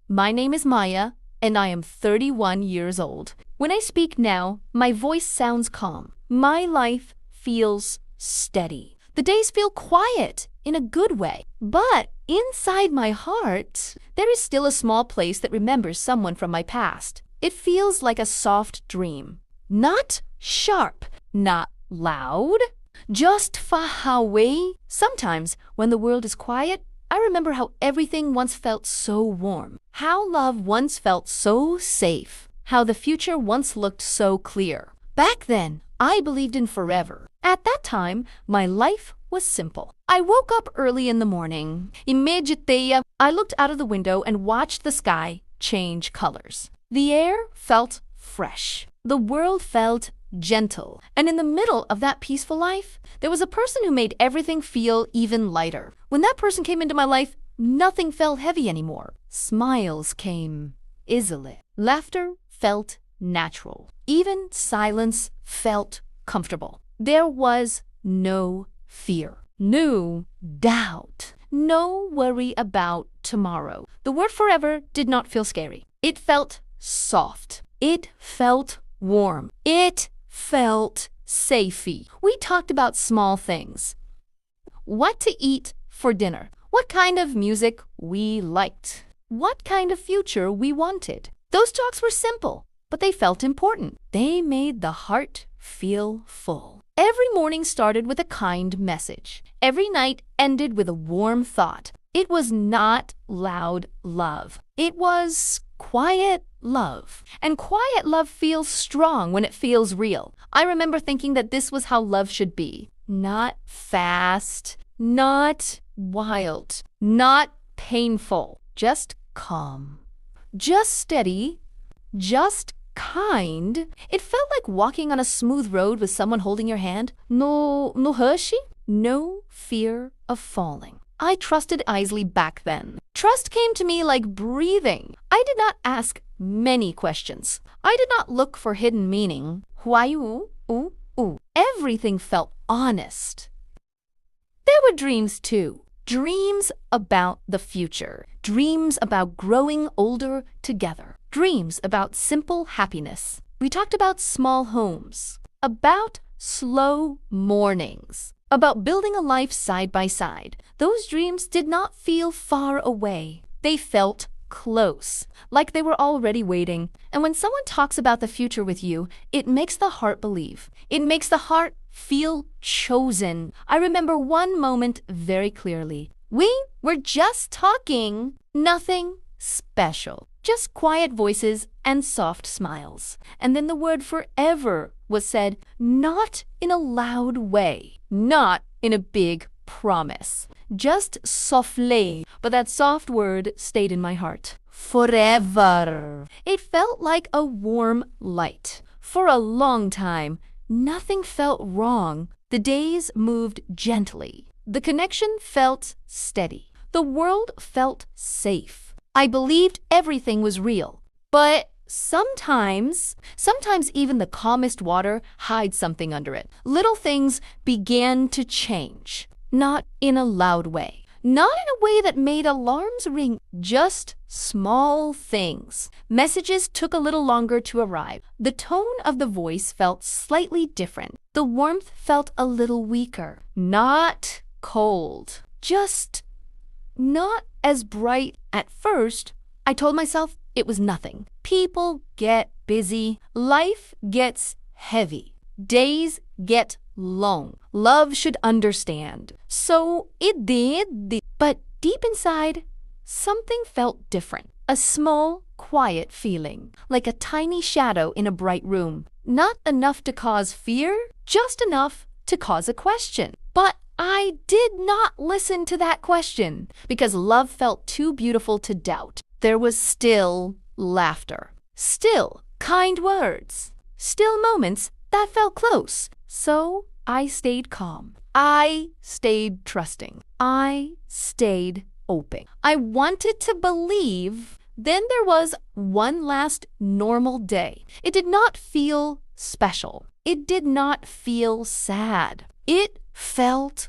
My name is Maya, and I am 31 years old. When I speak now, my voice sounds calm. My life feels steady. The days feel quiet in a good way. But inside my heart, there is still a small place that remembers someone from my past. It feels like a soft dream. Not sharp, not loud, just far away. Sometimes, when the world is quiet, I remember how everything once felt so warm, how love once felt so safe, how the future once looked so clear. Back then, I believed in forever. At that time, my life was simple. I woke up early in the morning. Immediately, I looked out of the window and watched the sky change colors. The air felt fresh. The world felt gentle. And in the middle of that peaceful life, there was a person who made everything feel even lighter. When that person came into my life, nothing felt heavy anymore. Smiles came easily. Laughter felt natural. Even silence felt comfortable. There was no fear, no doubt, no worry about tomorrow. The word forever did not feel scary. It felt soft. It felt warm. It felt safey. We talked about small things. What to eat for dinner. What kind of music we liked. What kind of future we wanted. Those talks were simple, but they felt important. They made the heart feel full. Every morning started with a kind message. Every night ended with a warm thought. It was not loud love. It was quiet love. And quiet love feels strong when it feels real. I remember thinking that this was how love should be. Not fast, not wild, not painful, just calm, just steady, just kind. It felt like walking on a smooth road with someone holding your hand. No hurry, no fear of falling. I trusted easily back then. Trust came to me like breathing. I did not ask many questions. I did not look for hidden meaning. Why ooh. Everything felt honest. There were dreams too. Dreams about the future. Dreams about growing older together. Dreams about simple happiness. We talked about small homes, about slow mornings, about building a life side by side. Those dreams did not feel far away. They felt close, like they were already waiting. And when someone talks about the future with you, it makes the heart believe. It makes the heart feel chosen. I remember one moment very clearly. We were just talking, nothing special. Just quiet voices and soft smiles. And then the word forever was said, not in a loud way, not in a big promise, just softly. But that soft word stayed in my heart. Forever. It felt like a warm light. For a long time, nothing felt wrong. The days moved gently. The connection felt steady. The world felt safe. I believed everything was real. But sometimes even the calmest water hides something under it. Little things began to change. Not in a loud way. Not in a way that made alarms ring. Just small things. Messages took a little longer to arrive. The tone of the voice felt slightly different. The warmth felt a little weaker. Not cold. Just not as bright. At first, I told myself it was nothing. People get busy. Life gets heavy. Days get long. Love should understand. So it did. But deep inside, something felt different. A small, quiet feeling, like a tiny shadow in a bright room. Not enough to cause fear, just enough to cause a question. But I did not listen to that question because love felt too beautiful to doubt. There was still laughter, still kind words, still moments that felt close. So I stayed calm. I stayed trusting. I stayed open. I wanted to believe. Then there was one last normal day. It did not feel special. It did not feel sad. It felt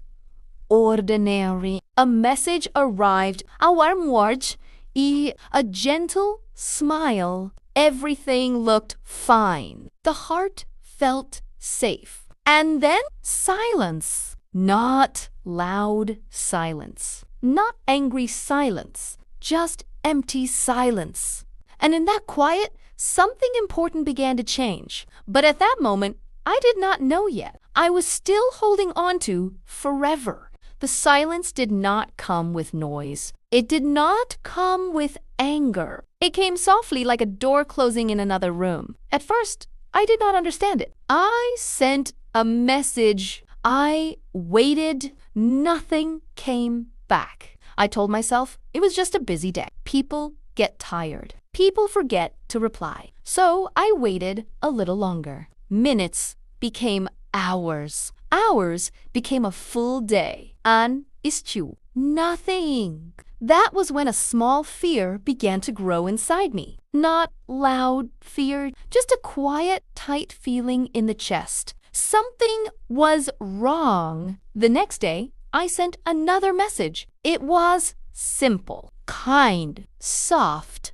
ordinary. A message arrived. A warm word. a gentle smile. Everything looked fine. The heart felt safe. And then silence. Not loud silence. Not angry silence. Just empty silence. And in that quiet, something important began to change. But at that moment, I did not know yet. I was still holding on to forever. The silence did not come with noise. It did not come with anger. It came softly like a door closing in another room. At first, I did not understand it. I sent a message. I waited. Nothing came back. I told myself it was just a busy day. People get tired. People forget to reply. So I waited a little longer. Minutes became hours. Hours became a full day. An ischu. Nothing. That was when a small fear began to grow inside me. Not loud fear, just a quiet, tight feeling in the chest. Something was wrong. The next day, I sent another message. It was simple, kind, soft.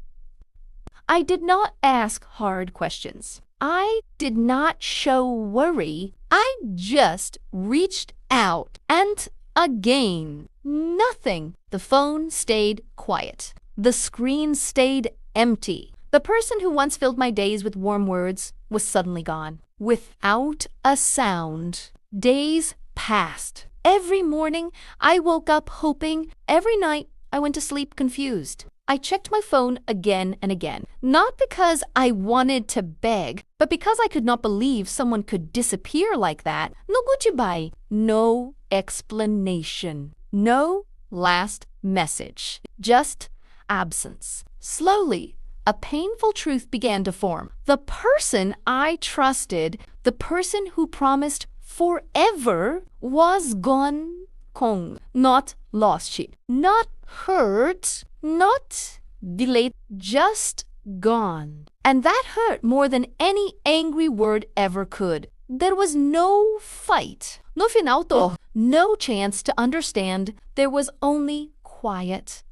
I did not ask hard questions. I did not show worry. I just reached out. And again, nothing. The phone stayed quiet. The screen stayed empty. The person who once filled my days with warm words was suddenly gone. Without a sound, days passed. Every morning, I woke up hoping. Every night, I went to sleep confused. I checked my phone again and again, not because I wanted to beg, but because I could not believe someone could disappear like that. No goodbye, no explanation, no last message, just absence. Slowly, a painful truth began to form. The person I trusted, the person who promised forever, was gone. Kong, not lost, not hurt, not delayed, just gone. And that hurt more than any angry word ever could. There was no fight, no finauto, no chance to understand. There was only quiet.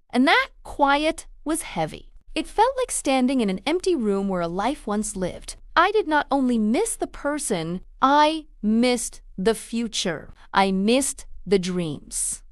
And that quiet was heavy. It felt like standing in an empty room where a life once lived. I did not only miss the person, I missed the future. I missed the dreams,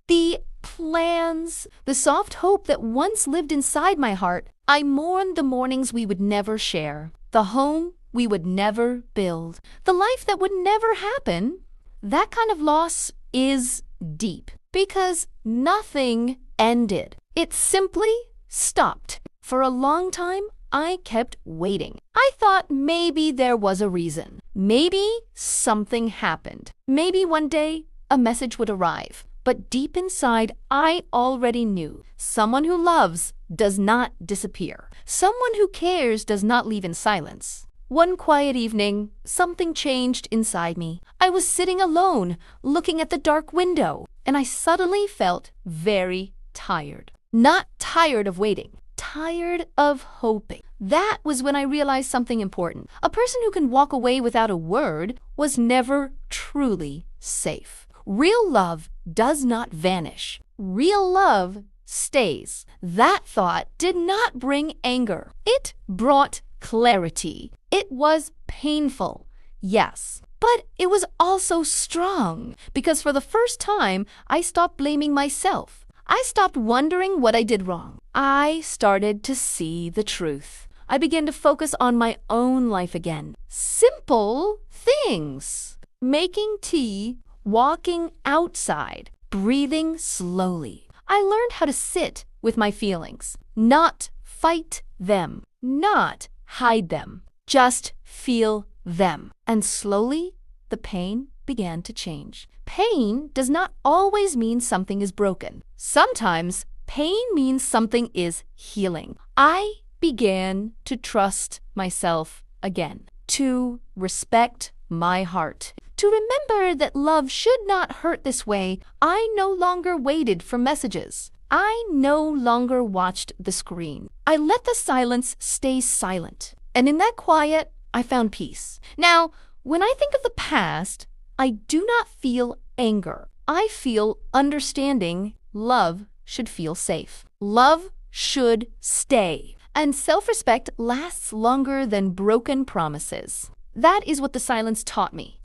the plans, the soft hope that once lived inside my heart. I mourned the mornings we would never share, the home we would never build, the life that would never happen. That kind of loss is deep because nothing ended. It simply stopped. For a long time, I kept waiting. I thought maybe there was a reason. Maybe something happened. Maybe one day a message would arrive. But deep inside, I already knew. Someone who loves does not disappear. Someone who cares does not leave in silence. One quiet evening, something changed inside me. I was sitting alone, looking at the dark window, and I suddenly felt very tired. Not tired of waiting, tired of hoping. That was when I realized something important. A person who can walk away without a word was never truly safe. Real love does not vanish. Real love stays. That thought did not bring anger. It brought clarity. It was painful, yes, but it was also strong because for the first time, I stopped blaming myself. I stopped wondering what I did wrong. I started to see the truth. I began to focus on my own life again. Simple things. Making tea, walking outside, breathing slowly. I learned how to sit with my feelings, not fight them, not hide them, just feel them. And slowly, the pain began to change. Pain does not always mean something is broken. Sometimes, pain means something is healing. I began to trust myself again, to respect my heart, to remember that love should not hurt this way. I no longer waited for messages. I no longer watched the screen. I let the silence stay silent. And in that quiet, I found peace. Now, when I think of the past, I do not feel anger. I feel understanding. Love should feel safe. Love should stay. And self-respect lasts longer than broken promises. That is what the silence taught me.